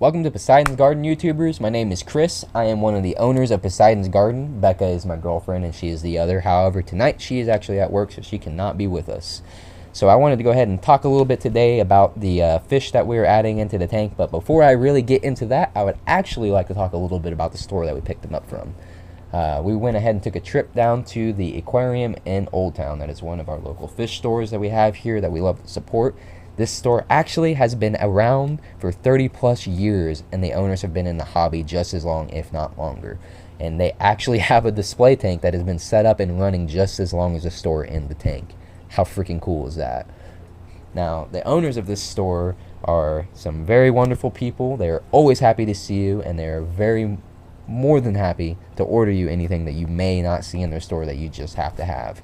Welcome to Poseidon's Garden YouTubers. My name is Chris. I am one of the owners of Poseidon's Garden. Becca is my girlfriend and she is the other. However, tonight she is actually at work, so she cannot be with us. So I wanted to go ahead and talk a little bit today about the fish that we're adding into the tank. But before I really get into that, I would actually like to talk a little bit about the store that we picked them up from. We went ahead and took a trip down to the Aquarium in Old Town. That is one of our local fish stores that we have here that we love to support. This store actually has been around for 30 plus years, and the owners have been in the hobby just as long, if not longer. And they actually have a display tank that has been set up and running just as long as the store in the tank. How freaking cool is that? Now, the owners of this store are some very wonderful people. They're always happy to see you, and they're more than happy to order you anything that you may not see in their store that you just have to have.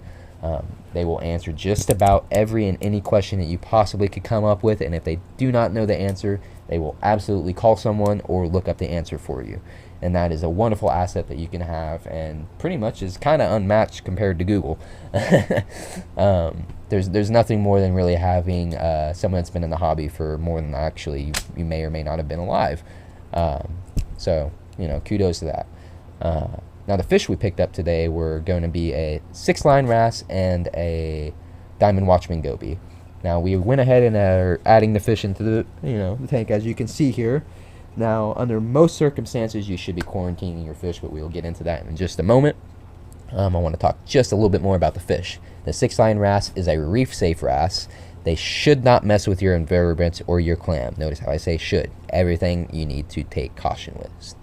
They will answer just about every and any question that you possibly could come up with, and if they do not know the answer, they will absolutely call someone or look up the answer for you. And that is a wonderful asset that you can have, and pretty much is kind of unmatched compared to Google. There's nothing more than really having someone that's been in the hobby for more than actually you may or may not have been alive. So, you know, kudos to that. Now, the fish we picked up today were going to be a 6-line wrasse and a diamond watchman goby. Now, we went ahead and are adding the fish into the the tank, as you can see here. Now, under most circumstances, you should be quarantining your fish, but we will get into that in just a moment. I want to talk just a little bit more about the fish. The 6-line wrasse is a reef-safe wrasse. They should not mess with your invertebrates or your clam. Notice how I say should. Everything you need to take caution with.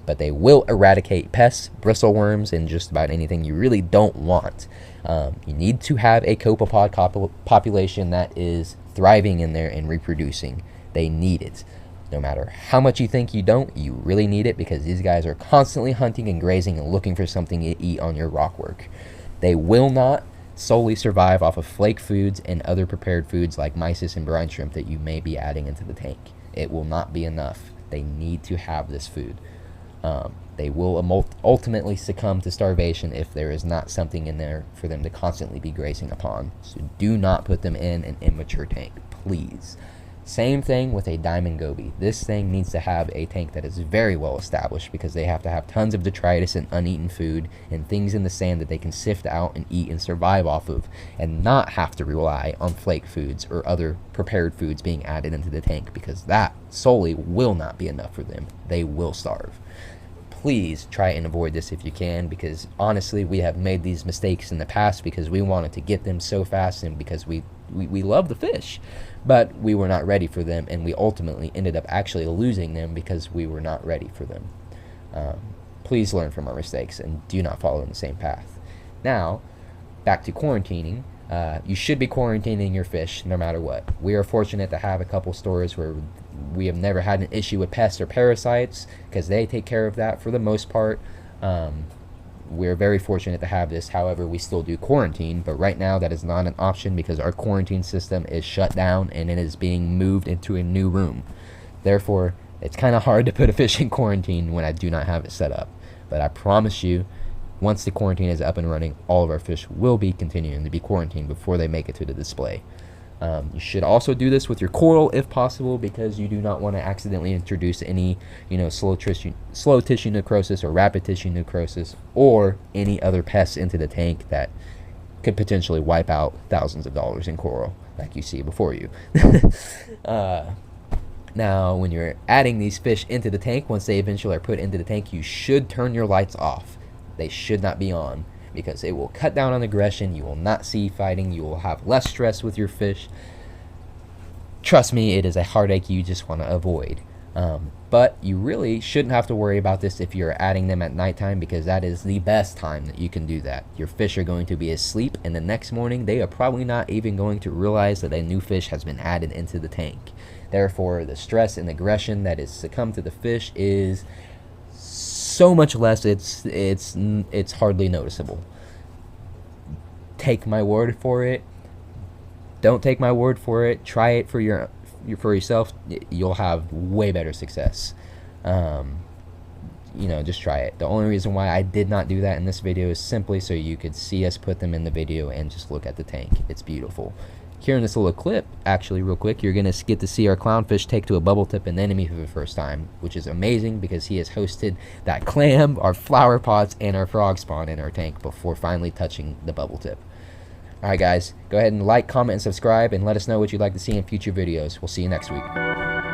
But they will eradicate pests, bristleworms, and just about anything you really don't want. You need to have a copepod population that is thriving in there and reproducing. They need it. No matter how much you think you don't, you really need it, because these guys are constantly hunting and grazing and looking for something to eat on your rockwork. They will not solely survive off of flake foods and other prepared foods like mysis and brine shrimp that you may be adding into the tank. It will not be enough. They need to have this food. They will ultimately succumb to starvation if there is not something in there for them to constantly be grazing upon. So do not put them in an immature tank, please. Same thing with a diamond goby. This thing needs to have a tank that is very well established, because they have to have tons of detritus and uneaten food and things in the sand that they can sift out and eat and survive off of, and not have to rely on flake foods or other prepared foods being added into the tank, because that solely will not be enough for them. They will starve. Please try and avoid this if you can, because honestly, we have made these mistakes in the past because we wanted to get them so fast and because we love the fish, but we were not ready for them, and we ultimately ended up actually losing them because we were not ready for them. Please learn from our mistakes and do not follow in the same path. Now, back to quarantining. You should be quarantining your fish no matter what. We are fortunate to have a couple stores where we have never had an issue with pests or parasites, because they take care of that for the most part. We're very fortunate to have this. However, we still do quarantine, but right now that is not an option because our quarantine system is shut down and it is being moved into a new room. Therefore, it's kind of hard to put a fish in quarantine when I do not have it set up. But I promise you, once the quarantine is up and running, all of our fish will be continuing to be quarantined before they make it to the display. You should also do this with your coral if possible, because you do not want to accidentally introduce any, slow tissue necrosis or rapid tissue necrosis or any other pests into the tank that could potentially wipe out thousands of dollars in coral like you see before you. Now, when you're adding these fish into the tank, once they eventually are put into the tank, you should turn your lights off. They should not be on, because it will cut down on aggression. You will not see fighting. You will have less stress with your fish. Trust me, it is a heartache you just want to avoid. But you really shouldn't have to worry about this if you're adding them at nighttime, because that is the best time that you can do that. Your fish are going to be asleep, and the next morning they are probably not even going to realize that a new fish has been added into the tank. Therefore, the stress and aggression that is succumbed to the fish is so much less, it's hardly noticeable. Take my word for it. Don't take my word for it. Try it for yourself. You'll have way better success. Just try it. The only reason why I did not do that in this video is simply so you could see us put them in the video and just look at the tank. It's beautiful. here in this little clip, actually, real quick, you're going to get to see our clownfish take to a bubble tip anemone for the first time, which is amazing because he has hosted that clam, our flower pots, and our frog spawn in our tank before finally touching the bubble tip. Alright guys, go ahead and like, comment, and subscribe, and let us know what you'd like to see in future videos. We'll see you next week.